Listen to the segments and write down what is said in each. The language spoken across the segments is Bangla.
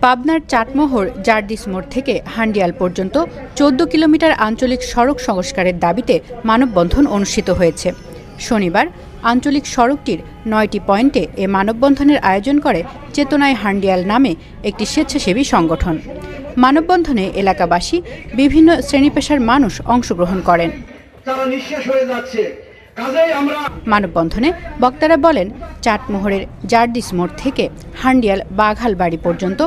পাবনার চাটমোহর জার্দিস মোড় থেকে হান্ডিয়াল পর্যন্ত ১৪ কিলোমিটার আঞ্চলিক সড়ক সংস্কারের দাবিতে মানববন্ধন অনুষ্ঠিত হয়েছে। শনিবার আঞ্চলিক সড়কটির ৯টি পয়েন্টে এ মানববন্ধনের আয়োজন করে চেতনায় হান্ডিয়াল নামে একটি স্বেচ্ছাসেবী সংগঠন। মানববন্ধনে এলাকাবাসী, বিভিন্ন শ্রেণীপেশার মানুষ অংশগ্রহণ করেন। মানববন্ধনে বক্তারা বলেন, চাটমোহরের জার্দিস মোড় থেকে হান্ডিয়াল বাঘালবাড়ি পর্যন্ত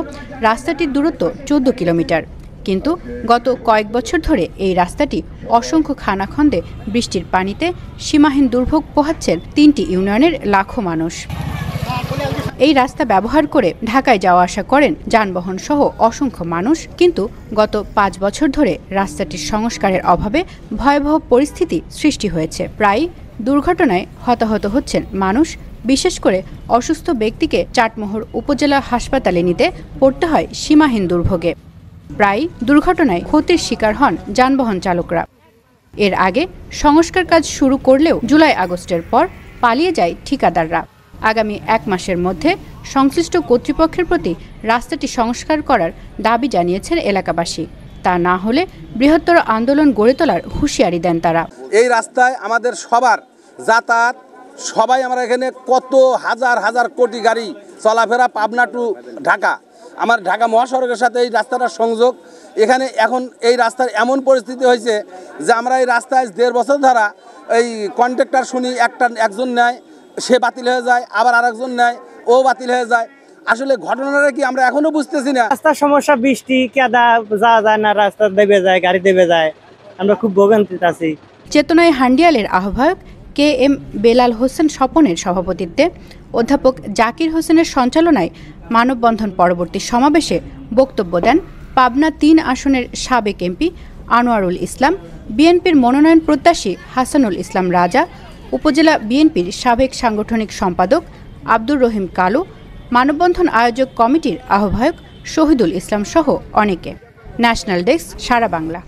রাস্তাটির দূরত্ব ১৪ কিলোমিটার, কিন্তু গত কয়েক বছর ধরে এই রাস্তাটি অসংখ্য খানাখন্দে বৃষ্টির পানিতে সীমাহীন দুর্ভোগ পোহাচ্ছেন ৩টি ইউনিয়নের লাখো মানুষ। এই রাস্তা ব্যবহার করে ঢাকায় যাওয়া আসা করেন যানবাহন সহ অসংখ্য মানুষ, কিন্তু গত ৫ বছর ধরে রাস্তাটির সংস্কারের অভাবে ভয়াবহ পরিস্থিতি সৃষ্টি হয়েছে। প্রায় দুর্ঘটনায় হতাহত হচ্ছেন মানুষ, বিশেষ করে অসুস্থ ব্যক্তিকে চাটমোহর উপজেলা হাসপাতালে নিতে পড়তে হয় সীমাহীন দুর্ভোগে। প্রায় দুর্ঘটনায় ক্ষতির শিকার হন যানবাহন চালকরা। এর আগে সংস্কার কাজ শুরু করলেও জুলাই-আগস্টের পর পালিয়ে যায় ঠিকাদাররা। আগামী ১ মাসের মধ্যে সংশ্লিষ্ট কর্তৃপক্ষের প্রতি রাস্তাটি সংস্কার করার দাবি জানিয়েছেন এলাকাবাসী। তা না হলে বৃহত্তর আন্দোলন গড়ে তোলার হুঁশিয়ারি দেন তারা। এই রাস্তায় আমাদের সবার যাতায়াত, সবাই আমরা এখানে কত হাজার হাজার কোটি গাড়ি চলাফেরা, পাবনা টু ঢাকা, আমার ঢাকা মহাসড়কের সাথে এই রাস্তাটার সংযোগ। এখানে এখন এই রাস্তার এমন পরিস্থিতি হয়েছে যে আমরা এই রাস্তায় ১.৫ বছর ধরা এই কন্ট্রাক্টর শুনি, একজন নেয়, সে বাতিল হয়ে যায়, আবার আরেকজন নেয়, ও বাতিল হয়ে যায়। আসলে ঘটনাটা কি আমরা এখনো বুঝতেছি না। রাস্তার সমস্যা, বৃষ্টি কাদা, যাওয়া যায় না, রাস্তা দেবে যায়, গাড়ি দেবে যায়, আমরা খুব ভোগান্তিতে আছি। চেতনায় হান্ডিয়ালের আহ্বায়ক KM বেলাল হোসেন স্বপনের সভাপতিত্বে অধ্যাপক জাকির হোসেনের সঞ্চালনায় মানববন্ধন পরবর্তী সমাবেশে বক্তব্য দেন পাবনা ৩ আসনের সাবেক এমপি আনোয়ারুল ইসলাম, বিএনপির মনোনয়ন প্রত্যাশী হাসানুল ইসলাম রাজা, উপজেলা বিএনপির সাবেক সাংগঠনিক সম্পাদক আব্দুর রহিম কালু, মানববন্ধন আয়োজক কমিটির আহ্বায়ক শহীদুল ইসলাম সহ অনেকে। ন্যাশনাল ডেস্ক, সারা বাংলা।